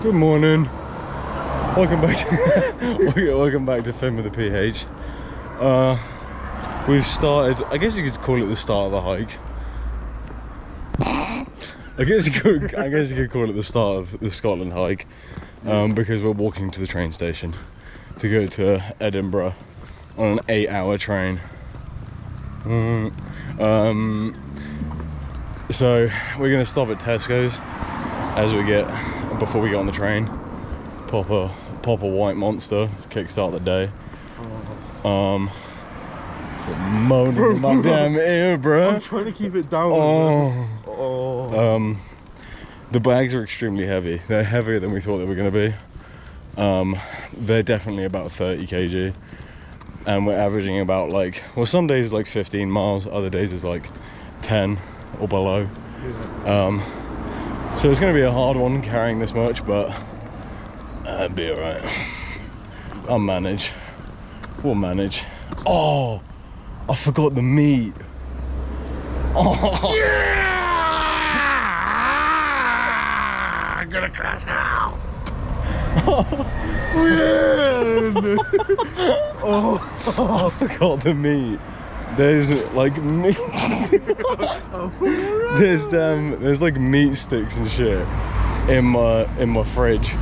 Good morning. Welcome back to welcome back to Film with the PH. We've started. I guess you could call it the start of the hike. I guess you could call it the start of the Scotland hike, because we're walking to the train station to go to Edinburgh on an 8-hour train. So we're gonna stop at Tesco's before we get on the train. Pop a white monster, kickstart the day. Moaning in my damn ear, bro. I'm trying to keep it down. The bags are extremely heavy. They're heavier than we thought they were going to be. They're definitely about 30 kg. And we're averaging about some days like 15 miles, other days is like 10 or below. So it's going to be a hard one carrying this much, but it'll be alright. I'll manage. We'll manage. Oh, I forgot the meat. Oh. Yeah! I'm gonna crash out. I forgot the meat. There's like meat. There's like meat sticks and shit in my fridge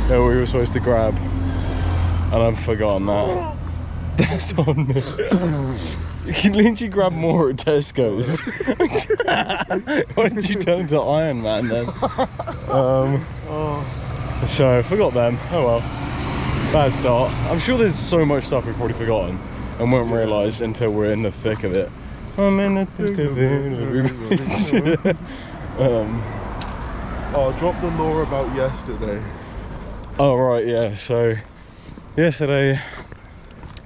that we were supposed to grab, and I've forgotten that. That's on me. You can literally grab more at Tesco's. Why did you turn to Iron Man then? So I forgot them. Oh well. Bad start. I'm sure there's so much stuff we've probably forgotten and won't realise until we're in the thick of it. I'm in the thick of it. Drop the law about yesterday. Oh right, yeah. So yesterday,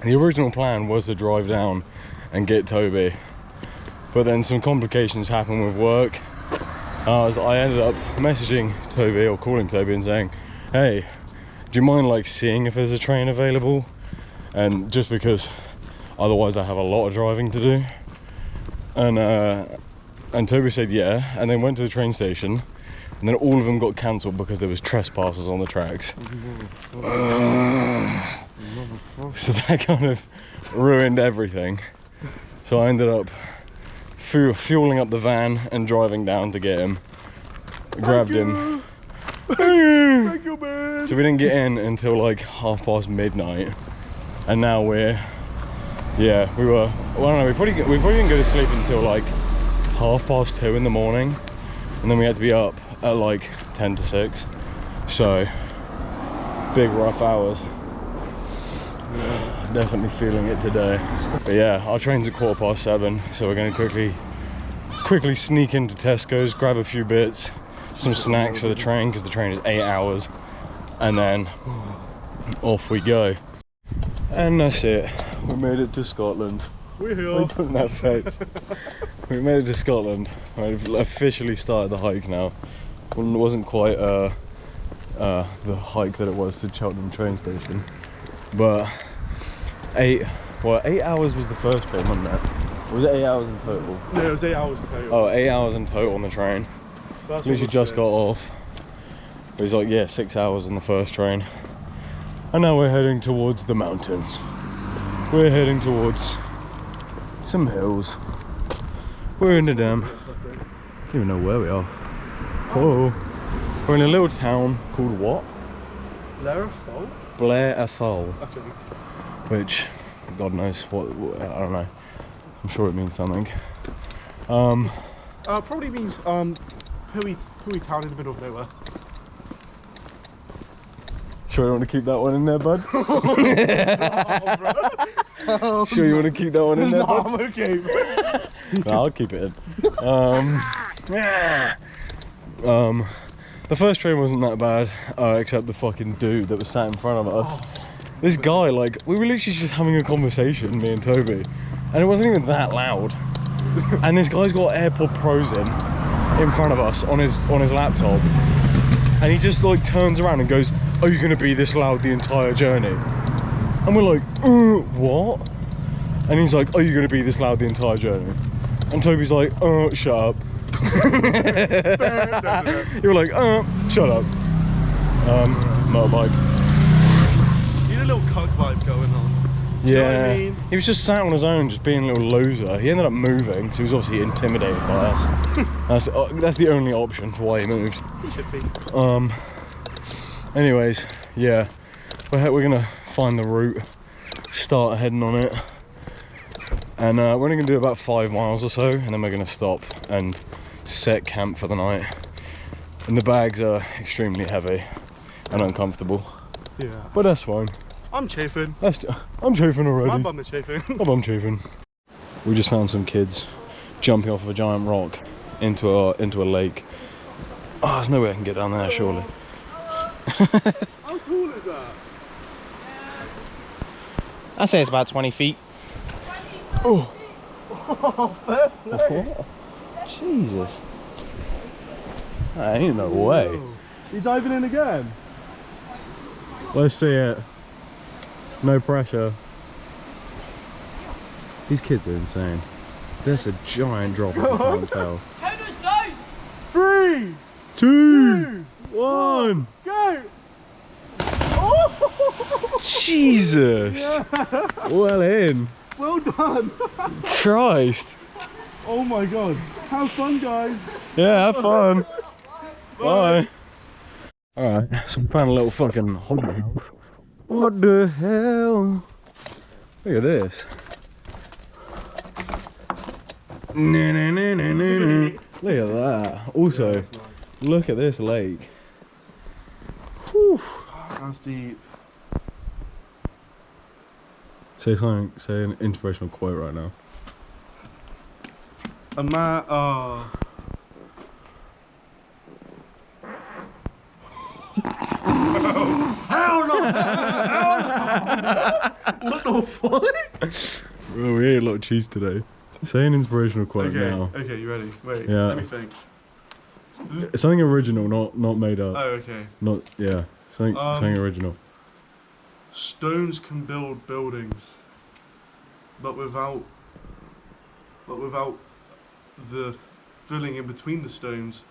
the original plan was to drive down and get Toby, but then some complications happened with work. I ended up messaging Toby or calling Toby and saying, hey, do you mind seeing if there's a train available? And just because otherwise I have a lot of driving to do. And Toby said yeah, and then went to the train station, and then all of them got cancelled because there was trespassers on the tracks. So that kind of ruined everything. So I ended up fueling up the van and driving down to get him. Grabbed him. Thank you, man. So we didn't get in until midnight, and now we probably didn't go to sleep until 2:30 in the morning, and then we had to be up at 10 to 6. So big rough hours. Yeah. Definitely feeling it today. But yeah, our train's at 7:15, so we're going to quickly sneak into Tesco's, grab a few bits, some snacks for the train because the train is 8 hours, and then off we go. And that's it. We made it to Scotland. We're here. We're doing that face. We made it to Scotland. I've officially started the hike now. It wasn't quite the hike that it was to Cheltenham train station, but 8 hours was the first train, wasn't it? Or was it 8 hours in total? Yeah, it was 8 hours total. Oh, 8 hours in total on the train. That's Literally just got off. It was 6 hours on the first train. And now we're heading towards the mountains. We're heading towards some hills. We're in the dam. I don't even know where we are. Oh, we're in a little town called what? Blair Atholl. I think. Which, God knows what, I don't know. I'm sure it means something. Probably means Pooey town in the middle of nowhere. Sure you want to keep that one in there, bud? Sure you want to keep that one in there, bud? I'm okay. No, I'll keep it in. The first train wasn't that bad, except the fucking dude that was sat in front of us. This guy, we were literally just having a conversation, me and Toby, and it wasn't even that loud. And this guy's got AirPod Pros in front of us on his laptop, and he just turns around and goes, "Are you gonna be this loud the entire journey?" And we're like, what? And he's like, "Are you gonna be this loud the entire journey?" And Toby's like, shut up. You're like, shut up. motorbike. You need a little cuck vibe going on. Yeah, You know what I mean? he was just sat on his own, just being a little loser. He ended up moving, so he was obviously intimidated by us. That's the only option for why he moved. He should be. Anyways, yeah, we're gonna find the route, start heading on it, and we're only gonna do about 5 miles or so, and then we're gonna stop and set camp for the night. And the bags are extremely heavy and uncomfortable. Yeah. But that's fine. I'm chafing. I'm chafing already. My bum is chafing. My bum chafing. We just found some kids jumping off of a giant rock into a lake. Oh, there's no way I can get down there, surely. How cool is that? I'd say it's about 20 feet. Oh. Fair play. Jesus. Ain't no way. You diving in again? Let's see it. No pressure. These kids are insane. That's a giant drop, if you can't tell. 3, 2, 1. go! Jesus. Well in. Well done. Christ. Oh my god. Have fun, guys. Yeah, have fun. Bye. Alright, so we found a little fucking hobbit house. What the hell? Look at this. Look at that. Also, look at this lake. Whew. That's deep. Say something, say an inspirational quote right now. A man, Hell no! What the fuck? Well, we ate a lot of cheese today. Say an inspirational quote now. Okay, you ready? Wait, Yeah. let me think. Something original, not made up. Oh, okay. Not, yeah. Something original. Stones can build buildings, but without the filling in between the stones,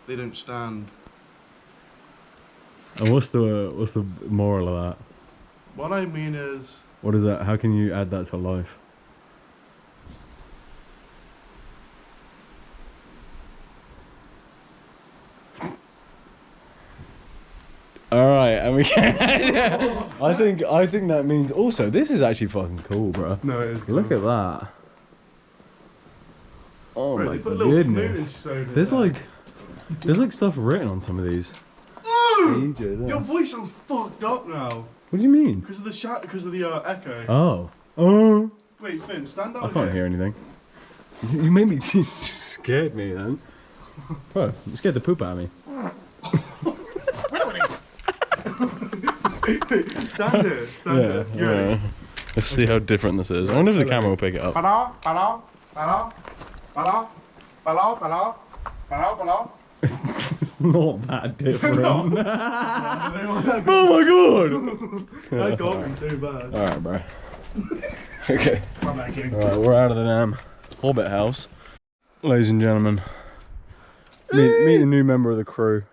they don't stand. And what's the moral of that? What I mean is, What is that? How can you add that to life? Alright, and we can I think that means also this is actually fucking cool, bro. no, it is. Look at that. Oh Right, my they put a little goodness. stone in There's there. like stuff written on some of these. Ooh! Ages, yeah. Your voice sounds fucked up now What do you mean? because of the echo. Oh. Oh. Wait, Finn, stand up. I can't hear anything. You made me you scared me then. Bro, you scared the poop out of me. Stand here. Stand here. You ready? Yeah. Let's see how different this is. I wonder if the camera will pick it up. It's not that different. Oh my god! That got me too bad. Alright, bro. Okay. I'm not kidding. Alright, we're out of the damn Hobbit house. Ladies and gentlemen, meet the new member of the crew,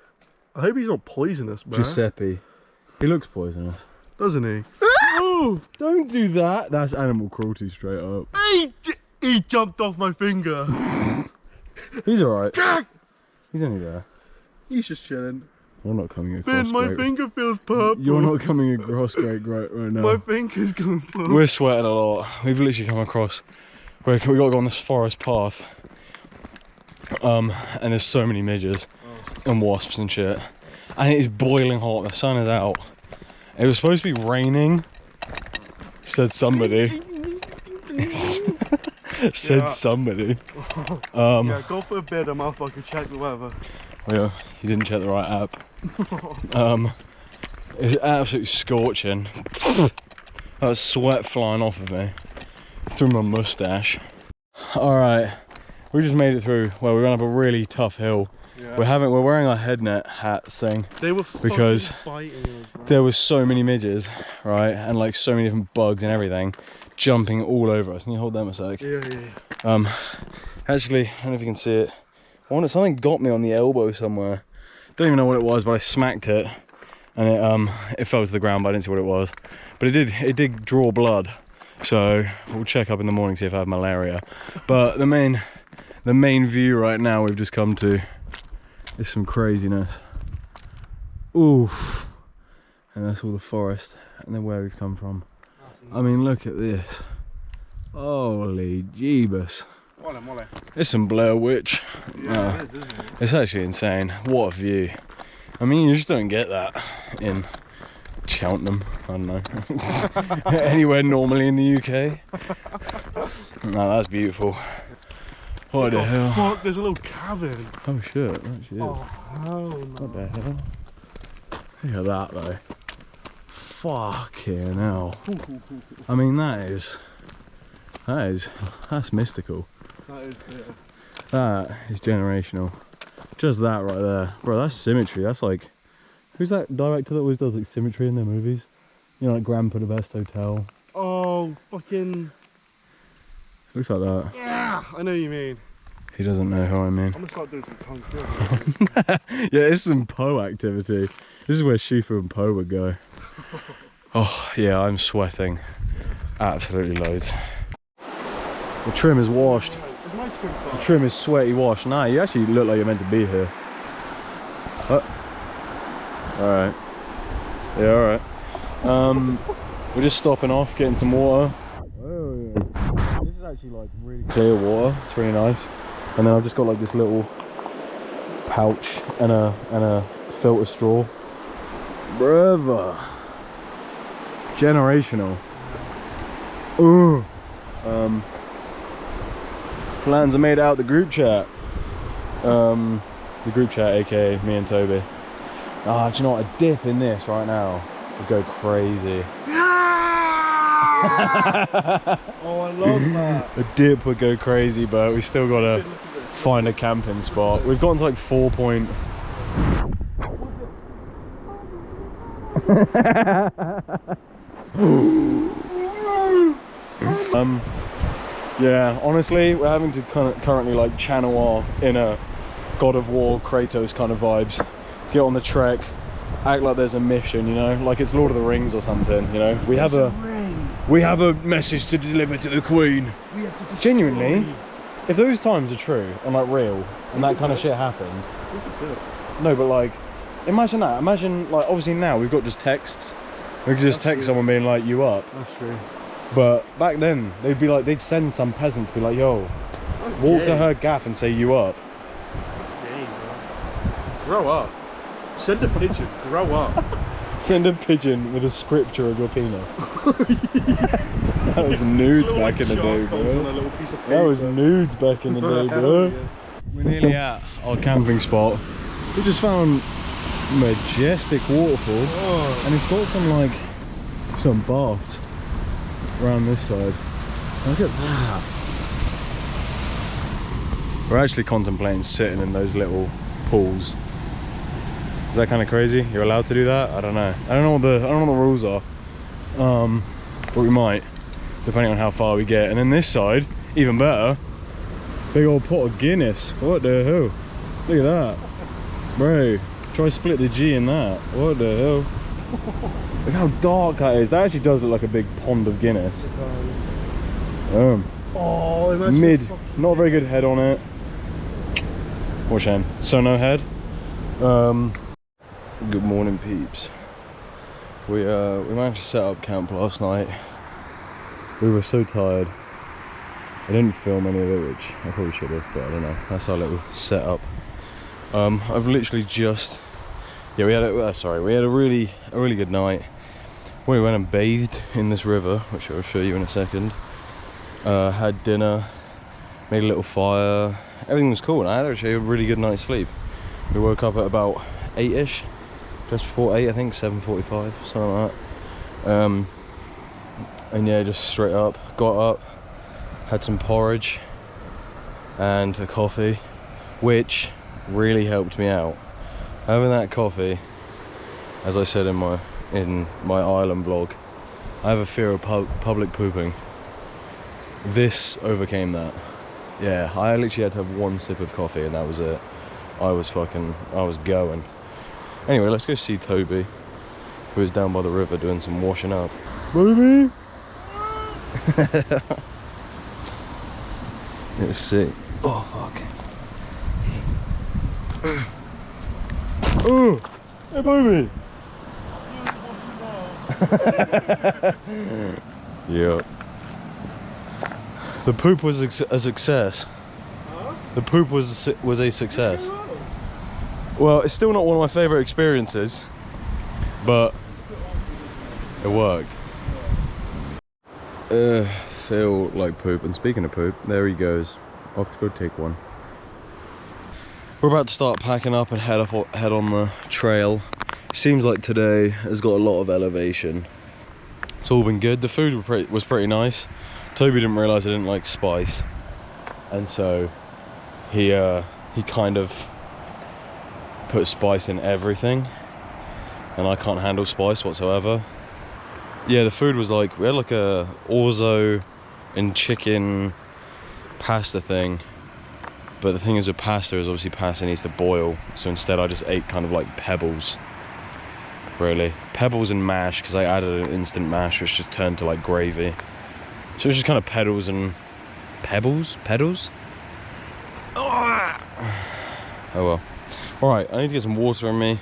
I hope he's not poisonous, bro. Giuseppe. He looks poisonous. Doesn't he? Oh! Don't do that! That's animal cruelty straight up. He jumped off my finger. He's alright. He's only there. He's just chilling. You're not coming across Finn, my great. finger feels purple. You're not coming across great right now. My finger's going purple. We're sweating a lot. We've literally come across. We got to go on this forest path. And there's so many midges and wasps and shit. And it is boiling hot. The sun is out. It was supposed to be raining. Said somebody. Said somebody. Yeah, go for a bit. I'm off. I can check the weather. Yeah, you didn't check the right app. It's absolutely scorching. That was sweat flying off of me through my mustache. Alright, we just made it through. Well, we went up a really tough hill. Yeah. We're wearing our head net hats thing They were because fucking biting us, bro. there was so many midges, right? And like so many different bugs and everything jumping all over us. Can you hold them a sec? Yeah. Actually, I don't know if you can see it. Something got me on the elbow somewhere. Don't even know what it was, but I smacked it. and it fell to the ground, but I didn't see what it was. But it did draw blood, so we'll check up in the morning, see if I have malaria. But the main view right now we've just come to is some craziness. Oof. And that's all the forest, and then where we've come from. I mean, look at this. Holy jeebus. It's some Blair Witch. Yeah, it is, isn't it? It's actually insane. What a view. I mean, you just don't get that in Cheltenham, I don't know. Anywhere normally in the UK. No, that's beautiful. What the hell? Fuck, there's a little cabin. Oh shit, that shit is. Oh, hell no. What the hell? Look at that though. Fucking hell. I mean, that's mystical. That is, yeah. That is generational. Just that right there. Bro, that's symmetry. That's like, who's that director that always does like symmetry in their movies? You know, like Grand Budapest Hotel. Oh, fucking... Looks like that. Yeah, I know what you mean. He doesn't know who I mean. I'm gonna start doing some kung fu. Yeah, it's some Poe activity. This is where Shifu and Poe would go. Oh, yeah, I'm sweating. Absolutely loads. The trim is washed. Is my trim The far? trim is sweaty washed. Nah, you actually look like you're meant to be here. Alright. Yeah, alright. We're just stopping off, getting some water. Oh, yeah. This is actually like really clear water. It's really nice. And then I've just got like this little pouch and a filter straw. Brother. Generational. Ooh. Plans are made out the group chat. The group chat, aka me and Toby. Ah, do you know what? A dip in this right now would go crazy. Oh, I love that. A dip would go crazy, but we still gotta find a camping spot. We've gotten to like 4 point. Yeah, honestly, we're having to currently like channel our inner God of War Kratos kind of vibes. Get on the trek, act like there's a mission, you know, like it's Lord of the Rings or something, you know. We have a message to deliver to the Queen. Genuinely, if those times are true and like real and that kind of shit happened, no, but like, imagine that. Imagine like, obviously now we've got just texts. We could just text someone being like, "You up?" That's true. But back then, they'd send some peasant to be like, "Yo, walk to her gaff and say you up." Grow up. Send a pigeon. Grow up. Send a pigeon with a scripture of your penis. That was nudes back in the day, bro. That was nudes back in the day, bro. We're nearly at our camping spot. We just found majestic waterfall, and it's got some baths around this side. Look at that. We're actually contemplating sitting in those little pools. Is that kind of crazy? You're allowed to do that? I don't know. I don't know what the rules are. But we might, depending on how far we get. And then this side, even better, big old pot of Guinness. What the hell? Look at that, bro. Try split the G in that. What the hell? Look how dark that is. That actually does look like a big pond of Guinness. Oh, Mid, not a very good head on it. What a shame. So no head. Good morning, peeps. We managed to set up camp last night. We were so tired. I didn't film any of it, which I probably should have, but I don't know. That's our little setup. I've literally just, yeah, we had a really good night. We went and bathed in this river, which I'll show you in a second. Had dinner, made a little fire. Everything was cool, and I had actually a really good night's sleep. We woke up at about 8ish, just before 8, I think, 7:45, something like that. And yeah, just straight up, got up, had some porridge and a coffee, which really helped me out. Having that coffee, as I said in my island vlog, I have a fear of public pooping. This overcame that. Yeah, I literally had to have one sip of coffee and that was it. I was going. Anyway, let's go see Toby. who was down by the river doing some washing up. Baby! Let's see. Oh, fuck. Oh! Hey, baby! Yeah. The poop was a success. Huh? The poop was a success. Well, it's still not one of my favourite experiences, but it worked. Feel like poop, and speaking of poop, there he goes. Off to go take one. We're about to start packing up and head on the trail. Seems like today has got a lot of elevation. It's all been good. The food was pretty nice. Toby didn't realise I didn't like spice, and so he kind of put spice in everything, and I can't handle spice whatsoever. Yeah, the food was like, we had like a orzo and chicken pasta thing, but the thing is with pasta is obviously pasta needs to boil, so instead I just ate kind of like pebbles, really. Pebbles and mash, because I added an instant mash which just turned to like gravy. So it was just kind of pedals and pebbles? Oh well. Alright, I need to get some water in me,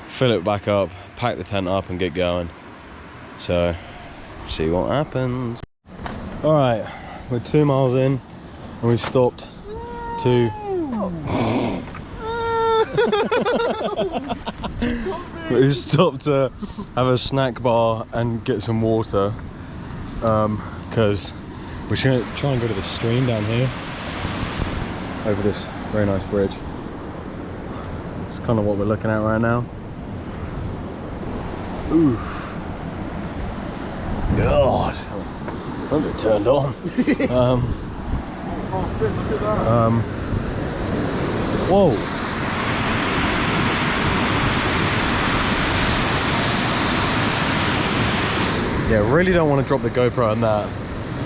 fill it back up, pack the tent up and get going. So, see what happens. Alright, we're 2 miles in and we've stopped to... we stopped to have a snack bar and get some water. Because we're going to try and go to the stream down here over this very nice bridge. It's kind of what we're looking at right now. Oof. God, I'm a bit turned on. Whoa. Yeah, really don't want to drop the GoPro on that,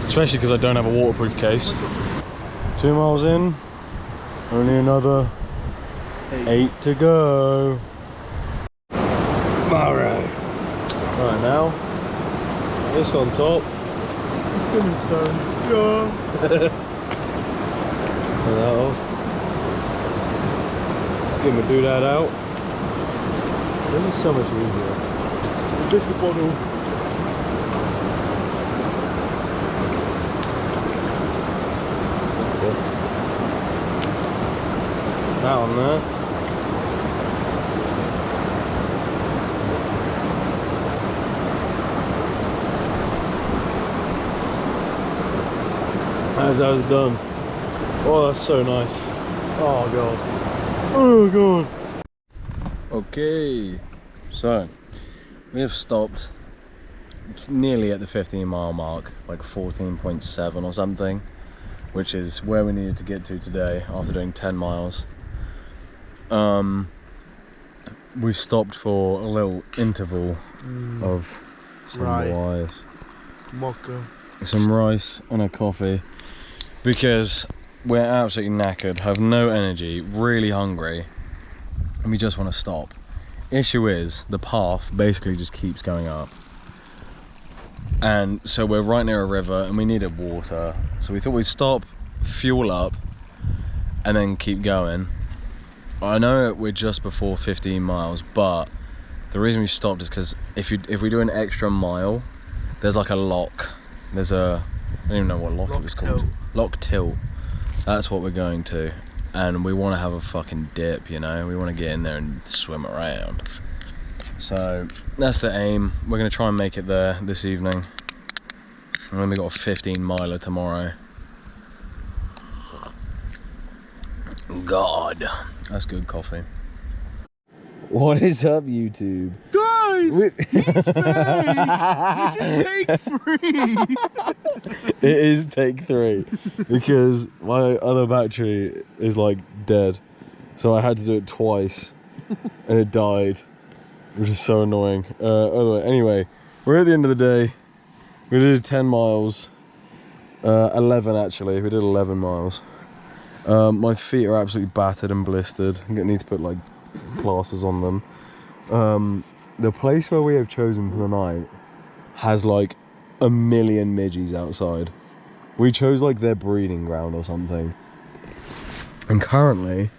especially because I don't have a waterproof case. 2 miles in, only another 8 to go. Alright. Right now, this on top. Stepping stone. Yeah. Turn that off. Give him a do that out. This is so much easier. Just the bottle. That one there. As that was done. Oh, that's so nice. Oh god. Oh god. Okay, so we have stopped nearly at the 15-mile mark, like 14.7 or something, which is where we needed to get to today after doing 10 miles. We've stopped for a little interval of some rice, mocha, some rice and a coffee, because we're absolutely knackered, have no energy, really hungry, and we just want to stop. Issue is, the path basically just keeps going up, and so we're right near a river and we needed water, so we thought we'd stop, fuel up, and then keep going. I know we're just before 15 miles, but the reason we stopped is because if we do an extra mile, there's like a lock. There's a, I don't even know what lock it was called. Lock Till. That's what we're going to, and we want to have a fucking dip, you know. We want to get in there and swim around. So that's the aim. We're gonna try and make it there this evening, and then we got a 15-miler tomorrow. God, that's good coffee. What is up, YouTube? guys? This is take 3. It is take 3 because my other battery is like dead, so I had to do it twice and it died, which is so annoying. Anyway, we're at the end of the day. We did 10 miles, 11 actually. We did 11 miles. My feet are absolutely battered and blistered. I'm gonna need to put like plasters on them. the place where we have chosen for the night has like a million midgies outside. We chose like their breeding ground or something. And currently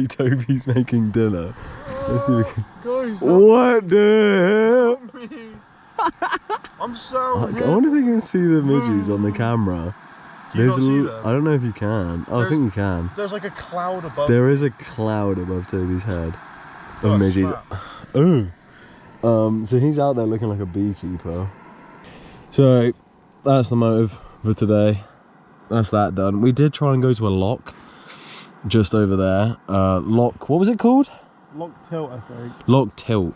Toby's making dinner. Let's see if we can... Guys, What the hell? I'm so I wonder if you can see the midgies on the camera. Can you not see them? I don't know if you can. Oh, I think you can. There's like a cloud above. There is a cloud above Toby's head of Oh, midgies. snap. Oh. So he's out there looking like a beekeeper. So that's the motive for today. That's that done. We did try and go to a lock just over there. Lock, what was it called? Lock Tilt, I think. Lock Tilt.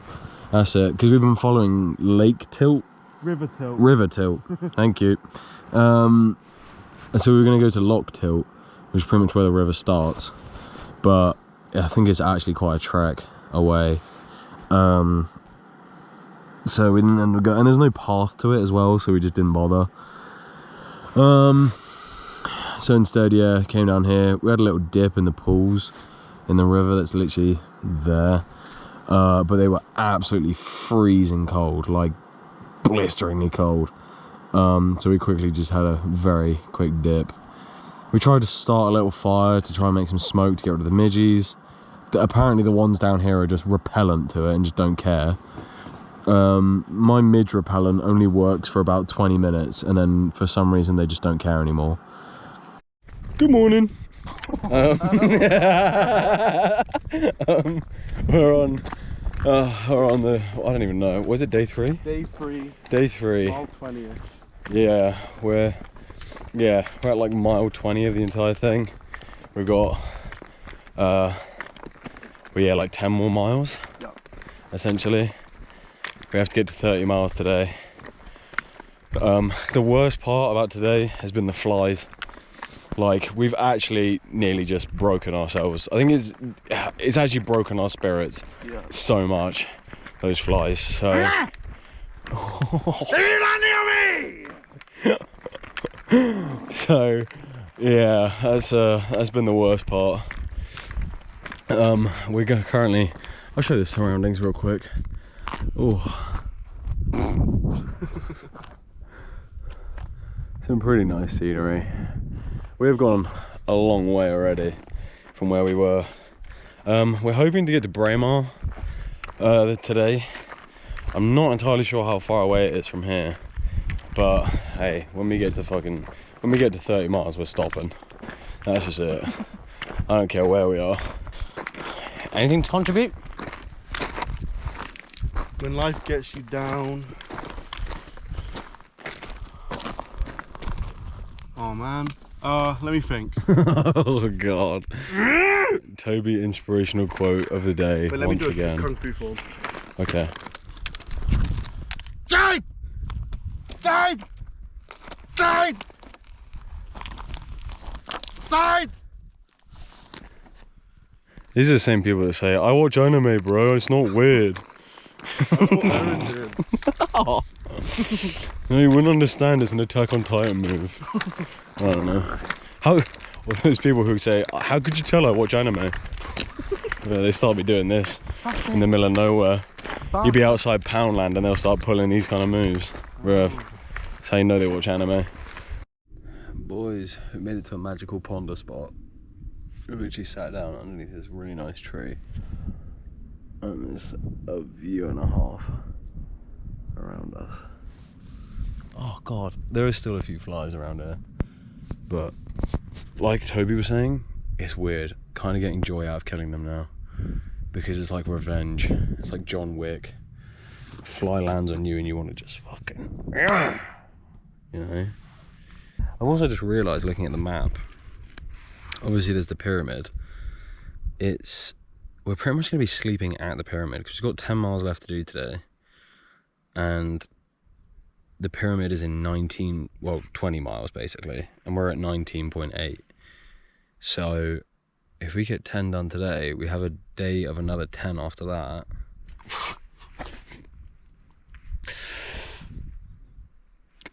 That's it. Because we've been following Lake Tilt. River Tilt. River Tilt. Thank you. So we're going to go to Lock Tilt, which is pretty much where the river starts. But I think it's actually quite a trek away. So we didn't end up going, and there's no path to it as well, so we just didn't bother. So instead, yeah, came down here. We had a little dip in the pools in the river that's literally there. But they were absolutely freezing cold, like blisteringly cold. So we quickly just had a very quick dip. We tried to start a little fire to try and make some smoke to get rid of the midgies. Apparently the ones down here are just repellent to it and just don't care. My midge repellent only works for about 20 minutes and then for some reason they just don't care anymore. Good morning. We're on the, I don't even know, was it day 3? Day 3. Day 3. Mile 20th. Yeah, we're at like mile 20 of the entire thing. We've got like 10 more miles. Yep. Essentially. We have to get to 30 miles today. The worst part about today has been the flies. Like, we've actually nearly just broken ourselves. I think it's actually broken our spirits so much, those flies. So so yeah, that's been the worst part. We're currently, I'll show you the surroundings real quick. Oh, some pretty nice scenery. We've gone a long way already from where we were. We're hoping to get to Braemar today. I'm not entirely sure how far away it is from here, but hey, when we get to 30 miles, we're stopping. That's just it. I don't care where we are. Anything to contribute? When life gets you down. Oh man. Let me think. Oh god. Toby inspirational quote of the day. Wait, let once me do again. a kung fu form. Okay. Dive! Dive! Dive! Dive! These are the same people that say, I watch anime, bro, it's not weird. Oh, No, you wouldn't understand it's an Attack on Titan move. I don't know. Well, there's people who say, how could you tell I watch anime? They start me doing this in the middle of nowhere. You'd be outside Poundland and they'll start pulling these kind of moves. Bruh. That's how you know they watch anime. Boys, we made it to a magical ponder spot. We literally sat down underneath this really nice tree. And there's a view and a half around us. Oh god, there is still a few flies around here. But like Toby was saying, it's weird. Kind of getting joy out of killing them now. Because it's like revenge. It's like John Wick. A fly lands on you and you want to just fucking... You know? I've also just realised looking at the map, obviously there's the pyramid. We're pretty much going to be sleeping at the pyramid because we've got 10 miles left to do today. And the pyramid is in 20 miles basically. And we're at 19.8. So if we get 10 done today, we have a day of another 10 after that.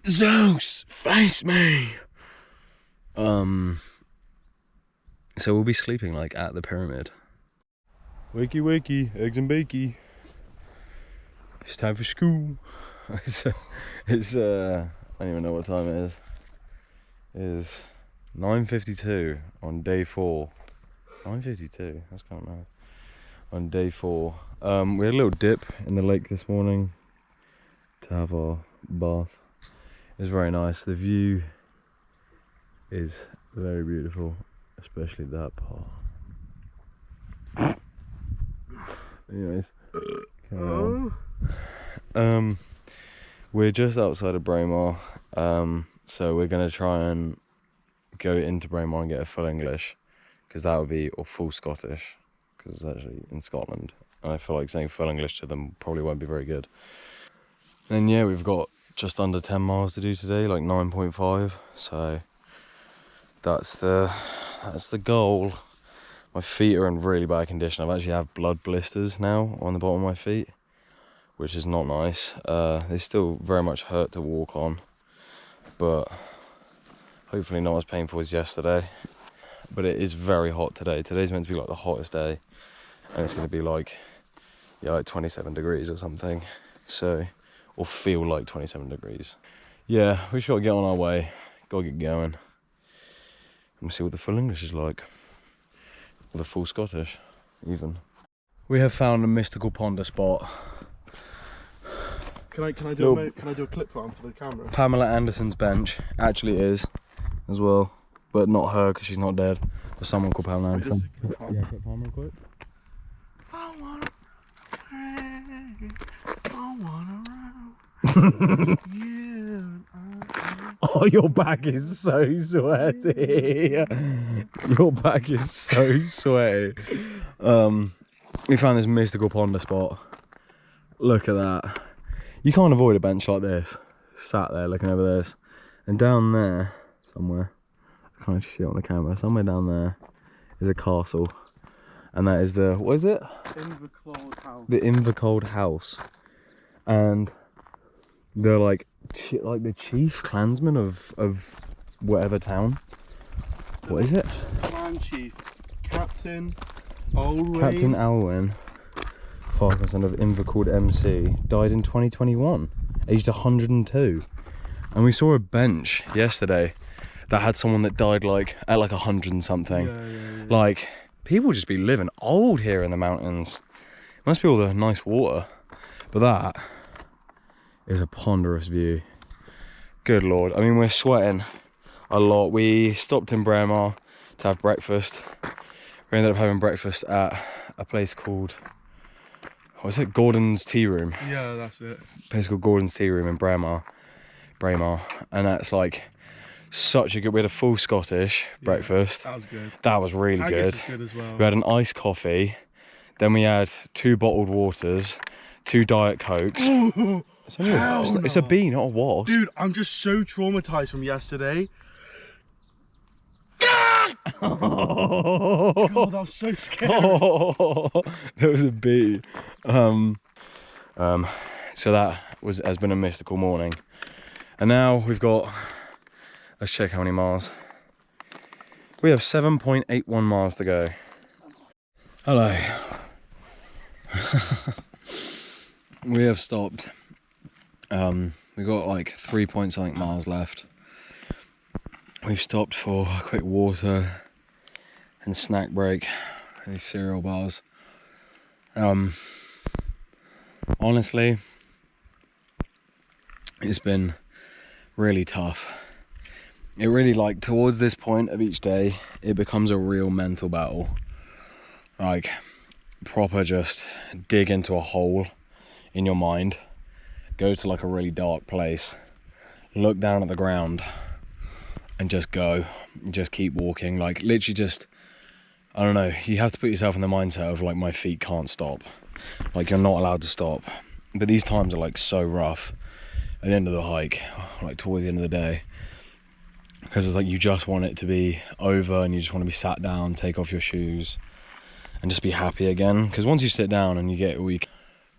Zeus, face me! So we'll be sleeping like at the pyramid. Wakey wakey, eggs and bakey. It's time for school. it's I don't even know what time it is. It is 9:52 on day 4. 9:52, that's kind of mad. On day 4. We had a little dip in the lake this morning to have our bath. It was very nice. The view is very beautiful, especially that part. Anyways, we're just outside of Braemar, so we're gonna try and go into Braemar and get a full English, because that would be, or full Scottish, because it's actually in Scotland, and I feel like saying full English to them probably won't be very good. Then yeah, we've got just under 10 miles to do today, like 9.5, so that's the goal. My feet are in really bad condition. I actually have blood blisters now on the bottom of my feet, which is not nice. They still very much hurt to walk on, but hopefully not as painful as yesterday. But it is very hot today. Today's meant to be like the hottest day, and it's going to be like, yeah, like 27 degrees or something. So, or feel like 27 degrees. Yeah, we should get on our way. Gotta get going. And see what the full English is like. Or the full Scottish, even. We have found a mystical ponder spot. Can I do a clip for the camera? Pamela Anderson's bench actually is, as well, but not her because she's not dead. There's someone called Pamela Anderson. Yeah, clip Pam real quick. I wanna Oh, your back is so sweaty. Your back is so sweaty. We found this mystical ponder spot. Look at that. You can't avoid a bench like this. Sat there looking over this. And down there, somewhere, I can't actually see it on the camera, somewhere down there is a castle. And that is the, what is it? Invercloud House. The Invercloud House. And they're like the chief clansman of whatever town. What is it? Clan chief, Captain Olwyn. Captain Alwyn, Farquharson of Invercloud MC, died in 2021, aged 102. And we saw a bench yesterday that had someone that died like at like 100 and something. Yeah. Like, people just be living old here in the mountains. It must be all the nice water. But that is a ponderous view. Good lord. I mean, we're sweating a lot. We stopped in Braemar to have breakfast. We ended up having breakfast at a place called, what was it? Gordon's Tea Room. Yeah, that's it. A place called Gordon's Tea Room in Braemar. And that's like such a good, we had a full Scottish breakfast. That was good. That was really good. Haggis is good as well. We had an iced coffee. Then we had 2 bottled waters, 2 Diet Cokes. It's a bee, not a wasp. Dude, I'm just so traumatized from yesterday. Oh, God, that was so scary. There was a bee. So that has been a mystical morning. And now we've got, let's check how many miles. We have 7.81 miles to go. Hello. We have stopped. We've got like 3 point something miles left. We've stopped for a quick water and snack break. These cereal bars. Honestly, it's been really tough. It really, like, towards this point of each day, it becomes a real mental battle. Like, proper just dig into a hole in your mind, go to like a really dark place, look down at the ground and just go, just keep walking. Like, literally just, I don't know, you have to put yourself in the mindset of like, my feet can't stop. Like, you're not allowed to stop. But these times are like so rough at the end of the hike, like towards the end of the day, because it's like you just want it to be over and you just want to be sat down, take off your shoes and just be happy again. Because once you sit down and you get weak,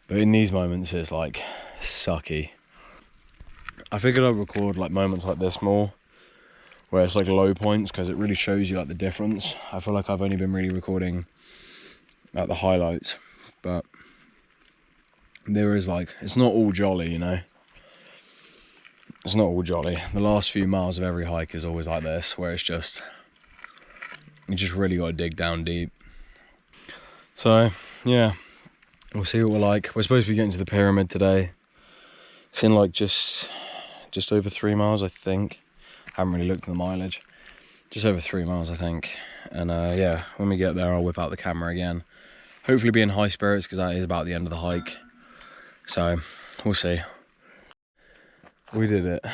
but in these moments it's like sucky. I figured I'd record like moments like this more, where it's like low points, because it really shows you like the difference. I feel like I've only been really recording at the highlights, but there is like, it's not all jolly, you know. It's not all jolly. The last few miles of every hike is always like this, where it's just, you just really got to dig down deep. So yeah, we'll see what we're like. We're supposed to be getting to the pyramid today. It's in like just over 3 miles, I think. I haven't really looked at the mileage. Just over 3 miles, I think. And yeah, when we get there, I'll whip out the camera again. Hopefully be in high spirits, because that is about the end of the hike. So we'll see. We did it.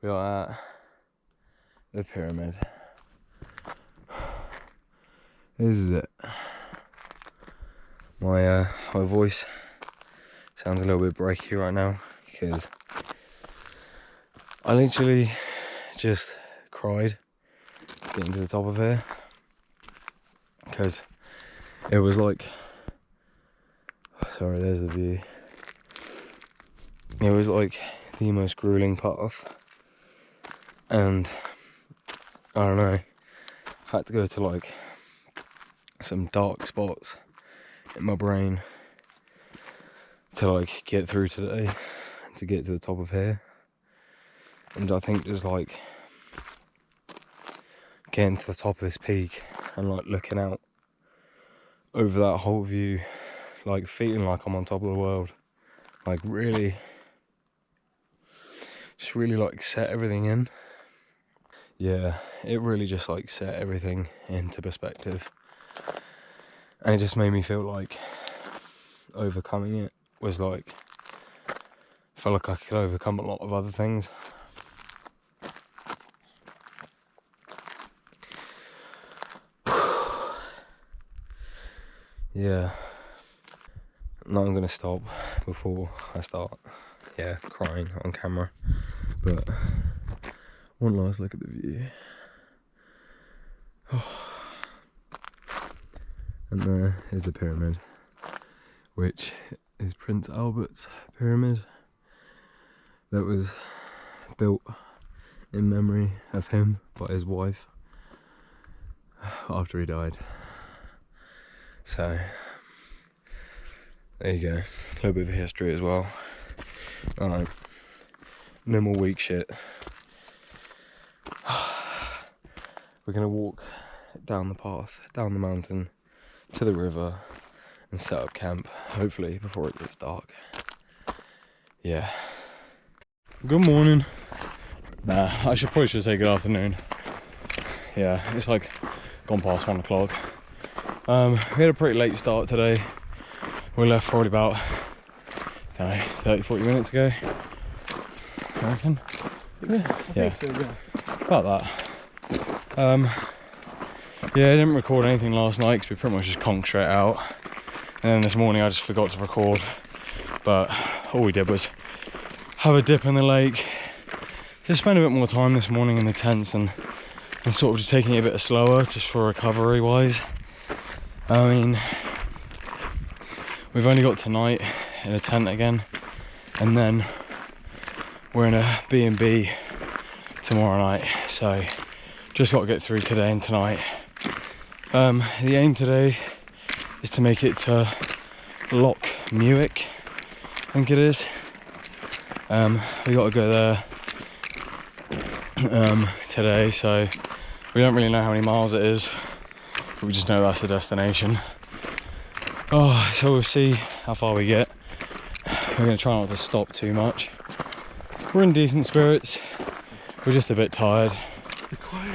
We are at the pyramid. This is it. My voice sounds a little bit breaky right now because I literally just cried getting to the top of here, because it was like, sorry, there's the view. It was like the most gruelling path, and I don't know, had to go to like some dark spots in my brain to like get through today, to get to the top of here. And I think just like getting to the top of this peak and like looking out over that whole view, like feeling like I'm on top of the world, like really, just really like set everything in. Yeah, it really just like set everything into perspective, and it just made me feel like overcoming it was like, felt like I could overcome a lot of other things. Yeah, now I'm gonna stop before I start, yeah, crying on camera. But one last look at the view. And there is the pyramid, which is Prince Albert's pyramid, that was built in memory of him by his wife after he died. So there you go, a little bit of history as well. Alright, no more weak shit. We're gonna walk down the path, down the mountain to the river and set up camp, hopefully before it gets dark. Yeah. Good morning. Nah, I probably should say good afternoon. Yeah, it's like gone past 1 o'clock. We had a pretty late start today. We left probably about, I don't know, 30-40 minutes ago, I reckon. Yeah, think so, yeah. About that. Yeah, I didn't record anything last night because we pretty much just conked straight out. And then this morning I just forgot to record. But all we did was have a dip in the lake. Just spend a bit more time this morning in the tents and sort of just taking it a bit slower, just for recovery wise. I mean, we've only got tonight in a tent again, and then we're in a B&B tomorrow night, so just got to get through today and tonight. The aim today is to make it to Loch Muick, I think it is. We got to go there today, so we don't really know how many miles it is, but we just know that's the destination. Oh, so we'll see how far we get. We're going to try not to stop too much. We're in decent spirits, we're just a bit tired.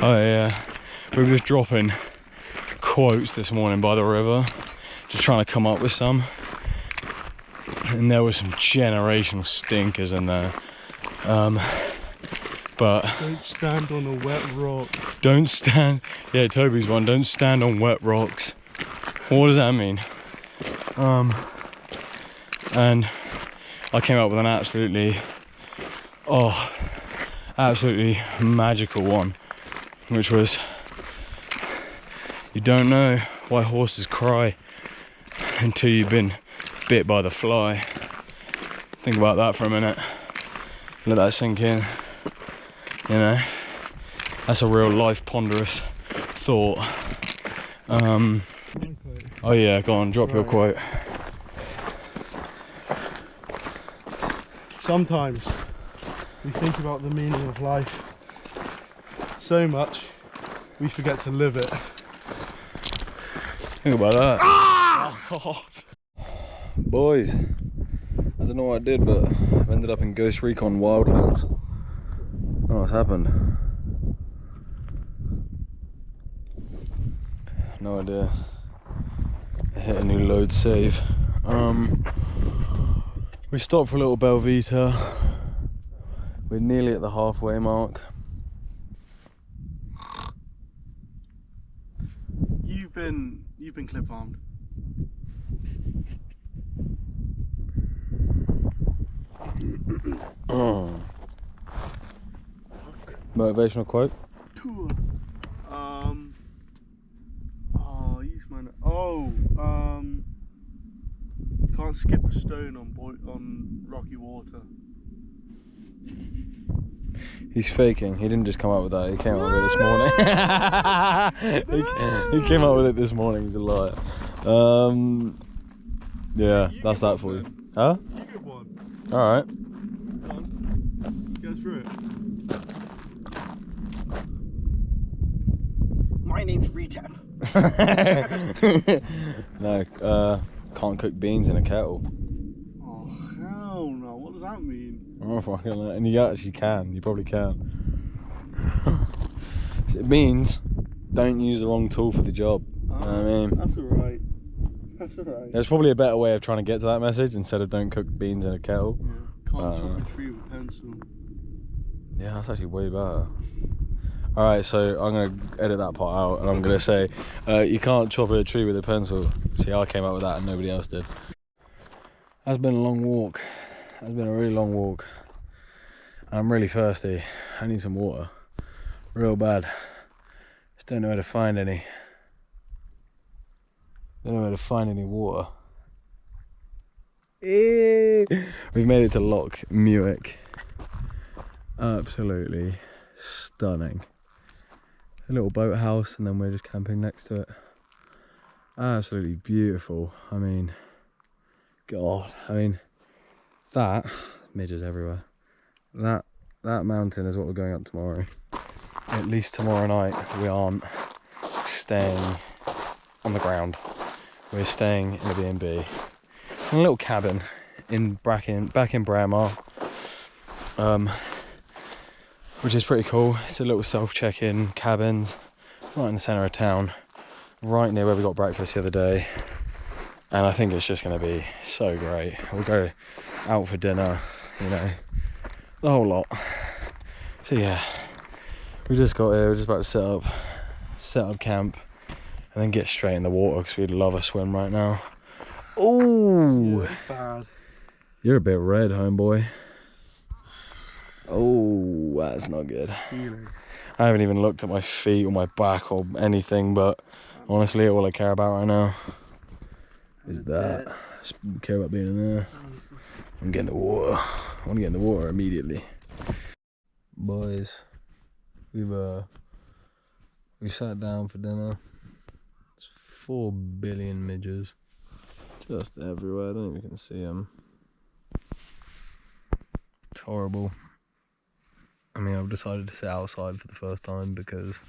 Oh yeah, we were just dropping quotes this morning by the river, just trying to come up with some, and there were some generational stinkers in there. But don't stand on a wet rock. Don't stand, yeah, Toby's one, don't stand on wet rocks. What does that mean? And I came up with an absolutely magical one, which was, you don't know why horses cry until you've been bit by the fly. Think about that for a minute. Let that sink in. You know, that's a real life ponderous thought. Oh yeah, go on, drop your quote. Sometimes we think about the meaning of life so much we forget to live it. Think about that. Ah! Oh, God. Boys, I don't know what I did, but I've ended up in Ghost Recon Wildlands. I don't know what's happened. No idea. I hit a new load save. We stopped for a little Belvita. We're nearly at the halfway mark. You've been clip farmed. Motivational quote. Can't skip a stone on rocky water. He's faking. He didn't just come up with that. He came up with it this morning. he came up with it this morning. He's a liar. Yeah, that's that for you. Huh? You get one. All right. Come on. Go through it. My name's Retap. No, can't cook beans in a kettle. Oh hell no! What does that mean? Oh fucking! And you actually can. You probably can. It means don't use the wrong tool for the job. You know what I mean? That's alright. That's alright. There's probably a better way of trying to get to that message instead of don't cook beans in a kettle. Yeah. Can't chop a tree with a pencil. Yeah, that's actually way better. Alright, so I'm going to edit that part out and I'm going to say you can't chop a tree with a pencil. See, I came up with that and nobody else did. That's been a long walk. That's been a really long walk. I'm really thirsty. I need some water. Real bad. Just don't know where to find any. Don't know where to find any water. We've made it to Loch Muick. Absolutely stunning. A little boathouse and then we're just camping next to it. Absolutely beautiful. I mean, God, I mean, that, midges everywhere. That mountain is what we're going up tomorrow. At least tomorrow night we aren't staying on the ground. We're staying in a B&B. In a little cabin back in Braemar. Which is pretty cool. It's a little self-check-in cabins right in the centre of town, right near where we got breakfast the other day. And I think it's just going to be so great. We'll go out for dinner, you know, the whole lot. So yeah, we just got here. We're just about to set up camp, and then get straight in the water because we'd love a swim right now. Oh, yeah, bad. You're a bit red, homeboy. Oh, that's not good. I haven't even looked at my feet or my back or anything, but honestly, all I care about right now is that. Just care about being in there. I'm getting the water. I want to get in the water immediately. Boys, we've sat down for dinner. It's 4 billion midges just everywhere. I don't even can see them. It's horrible. I mean, I've decided to sit outside for the first time because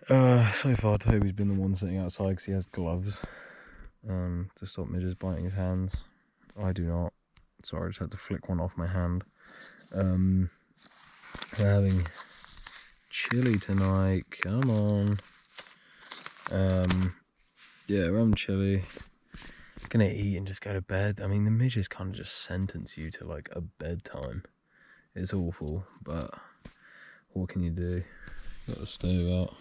so far Toby's been the one sitting outside because he has gloves to stop midges biting his hands. I do not. Sorry, I just had to flick one off my hand. We're having chili tonight. Come on. Yeah, we're having chili. Gonna eat and just go to bed. I mean, the midges kind of just sentence you to like a bedtime. It's awful, but what can you do? Got the stove out.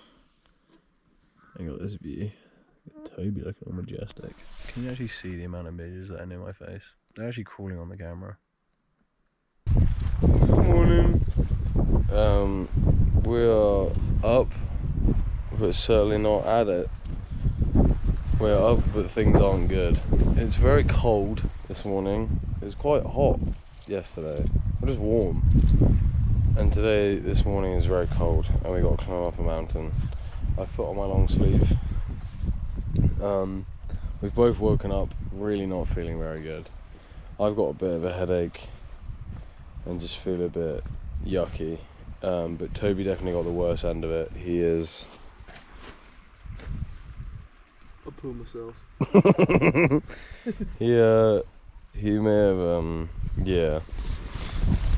I got this view. Got Toby looking all majestic. Can you actually see the amount of midges that are near my face? They're actually crawling on the camera. Morning. We are up, but certainly not at it. We're up, but things aren't good. It's very cold this morning. It was quite hot yesterday. But it's warm. And this morning is very cold, and we got to climb up a mountain. I've put on my long sleeve. We've both woken up really not feeling very good. I've got a bit of a headache and just feel a bit yucky. But Toby definitely got the worst end of it. He is... I'll pull myself. He may have, yeah.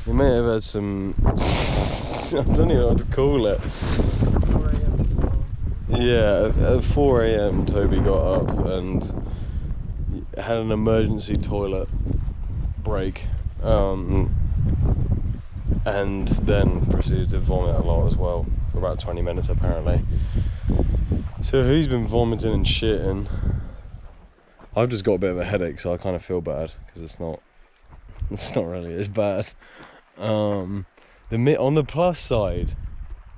He may have had some... I don't even know what to call it. 4 a.m. Yeah, at 4 a.m. Toby got up and had an emergency toilet break. And then proceeded to vomit a lot as well for about 20 minutes apparently. So he's been vomiting and shitting. I've just got a bit of a headache, so I kind of feel bad because it's not really as bad. On the plus side,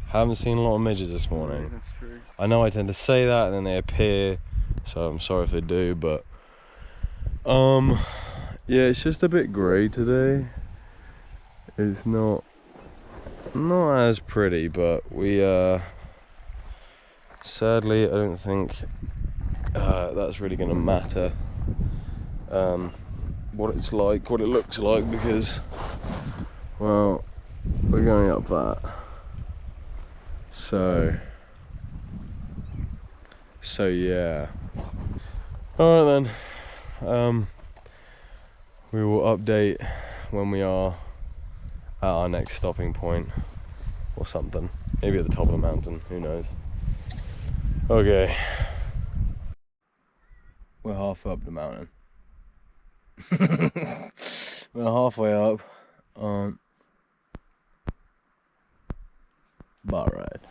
haven't seen a lot of midges this morning. Yeah, that's true. I know I tend to say that and then they appear, so I'm sorry if they do, but yeah, it's just a bit grey today. It's not as pretty, but we sadly I don't think that's really gonna matter what it's like, what it looks like, because well, we're going up that, so yeah. Alright then, we will update when we are at our next stopping point or something, maybe at the top of the mountain, who knows. Okay, we're half up the mountain. We're halfway up. But right,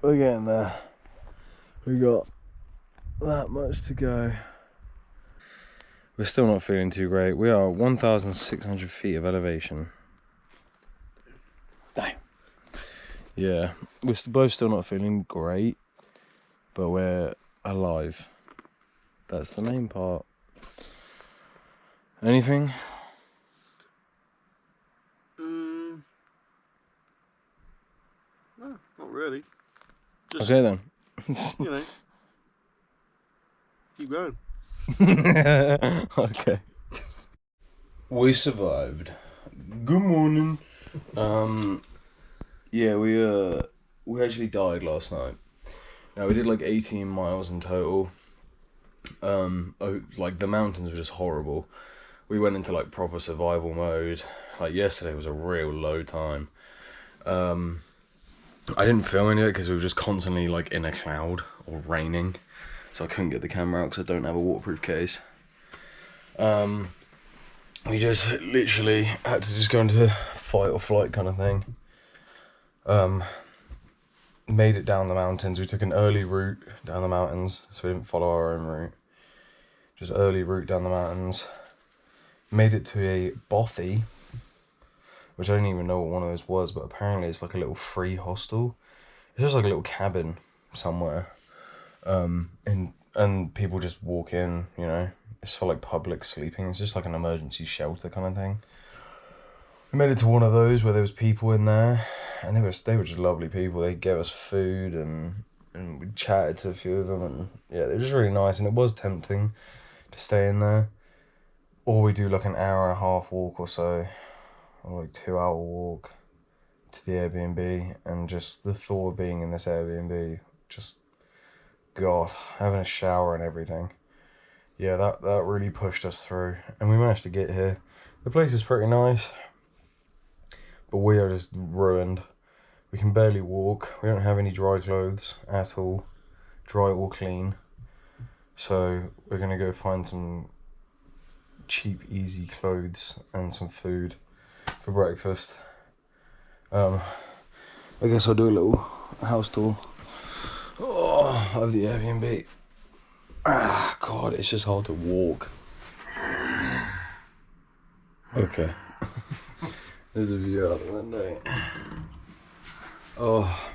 we're getting there. We got that much to go. We're still not feeling too great. We are 1,600 feet of elevation. Damn. Yeah, we're both still not feeling great, but we're alive. That's the main part. Anything? No, not really. Just, Okay then. you know, keep going. Okay. We survived. Good morning. Yeah, we actually died last night. Now we did like 18 miles in total. Like the mountains were just horrible. We went into like proper survival mode. Like yesterday was a real low time. I didn't film any of it because we were just constantly like in a cloud or raining, so I couldn't get the camera out because I don't have a waterproof case. We just literally had to just go into fight or flight kind of thing. Made it down the mountains. We took an early route down the mountains, so we didn't follow our own route. Just early route down the mountains. Made it to a bothy, which I don't even know what one of those was, but apparently it's like a little free hostel. It's just like a little cabin somewhere. And people just walk in, you know. It's for like public sleeping. It's just like an emergency shelter kind of thing. We made it to one of those where there was people in there, and they were just lovely people. They gave us food and we chatted to a few of them, and yeah, they were just really nice. And it was tempting to stay in there, or we do like an hour and a half walk or so, or like 2 hour walk to the Airbnb, and just the thought of being in this Airbnb, just God, having a shower and everything. Yeah, that really pushed us through, and we managed to get here. The place is pretty nice, but we are just ruined. We can barely walk. We don't have any dry clothes at all, dry or clean. So we're gonna go find some cheap, easy clothes and some food for breakfast. I guess I'll do a little house tour of the Airbnb. Ah, God, it's just hard to walk. Okay. There's a view out the window. Oh.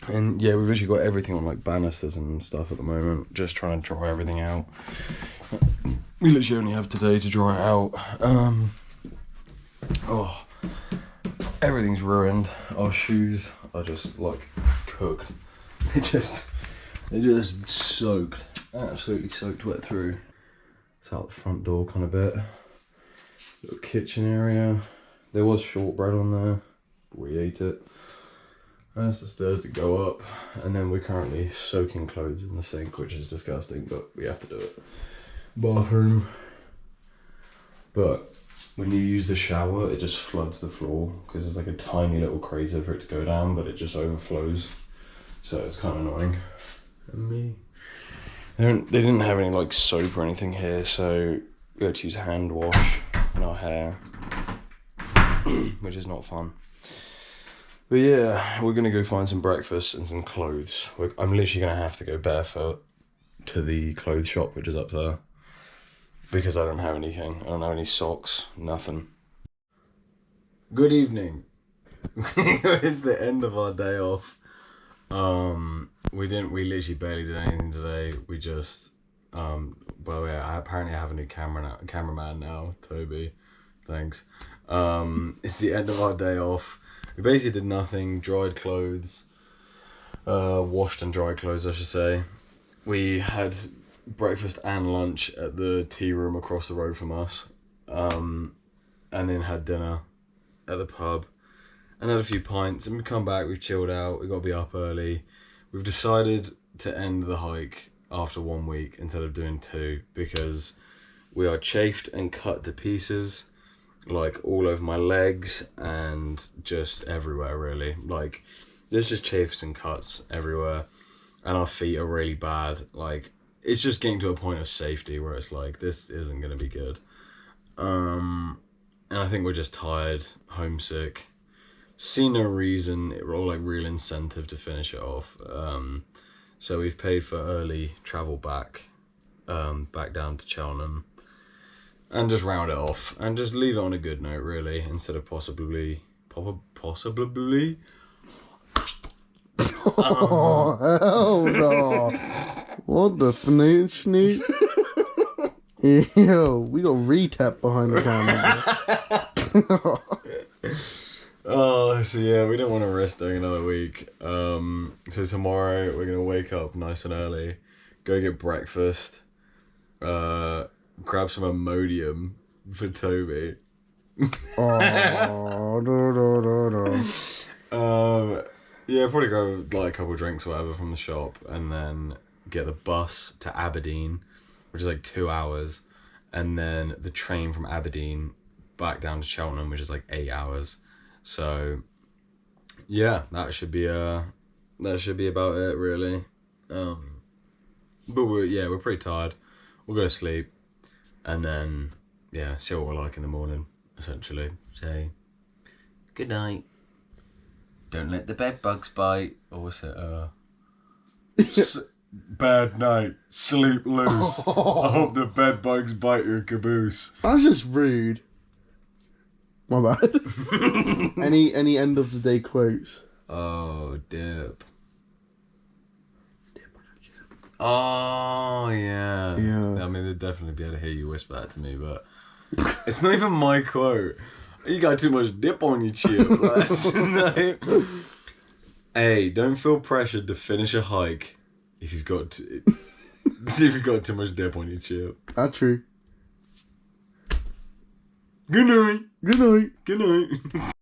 And yeah, we've literally got everything on like banisters and stuff at the moment. Just trying to dry everything out. We literally only have today to dry it out. Oh. Everything's ruined. Our shoes are just like cooked. They just soaked. Absolutely soaked wet through. It's out the front door kind of bit. Little kitchen area. There was shortbread on there, but we ate it. That's the stairs that go up, and then we're currently soaking clothes in the sink, which is disgusting, but we have to do it. Bathroom. But when you use the shower, it just floods the floor because there's like a tiny little crater for it to go down, but it just overflows. So it's kind of annoying. And me. They didn't have any like soap or anything here, so we had to use hand wash in our hair, which is not fun. But yeah, we're gonna go find some breakfast and some clothes. I'm literally gonna have to go barefoot to the clothes shop, which is up there, because I don't have anything. I don't have any socks, nothing. Good evening. It's the end of our day off. We literally barely did anything today. We just, well, yeah, I apparently have a new cameraman now, Toby. Thanks. It's the end of our day off. We basically did nothing, dried clothes, washed and dried clothes, I should say. We had breakfast and lunch at the tea room across the road from us, and then had dinner at the pub, and had a few pints, and we come back, we've chilled out, we've got to be up early. We've decided to end the hike after 1 week instead of doing 2, because we are chafed and cut to pieces, like all over my legs and just everywhere really. Like there's just chafes and cuts everywhere, and our feet are really bad. Like it's just getting to a point of safety where it's like, this isn't gonna be good. And I think we're just tired, homesick, see no reason or like real incentive to finish it off. So we've paid for early travel back down to Cheltenham, and just round it off and just leave it on a good note really, instead of possibly Oh, hell no. What the fnooch snoot? Yo, we got retap behind the camera. Oh, so yeah, we don't want to risk doing another week. So tomorrow we're gonna wake up nice and early, go get breakfast, grab some Imodium for Toby. Yeah, probably grab like a couple of drinks or whatever from the shop, and then get the bus to Aberdeen, which is like 2 hours, and then the train from Aberdeen back down to Cheltenham, which is like 8 hours. So yeah, that should be about it really. But we're pretty tired. We'll go to sleep, and then yeah, see what we're like in the morning, essentially. Say good night. Don't let the bed bugs bite. Or what's it? Bad night. Sleep loose. I hope the bed bugs bite your caboose. That's just rude. My bad. Any end of the day quotes? Oh, dip. Oh, yeah. Yeah. I mean, they'd definitely be able to hear you whisper that to me, but it's not even my quote. You got too much dip on your chip. Hey, don't feel pressured to finish a hike if you've got too much dip on your chip. That's true. Good night. Good night. Good night.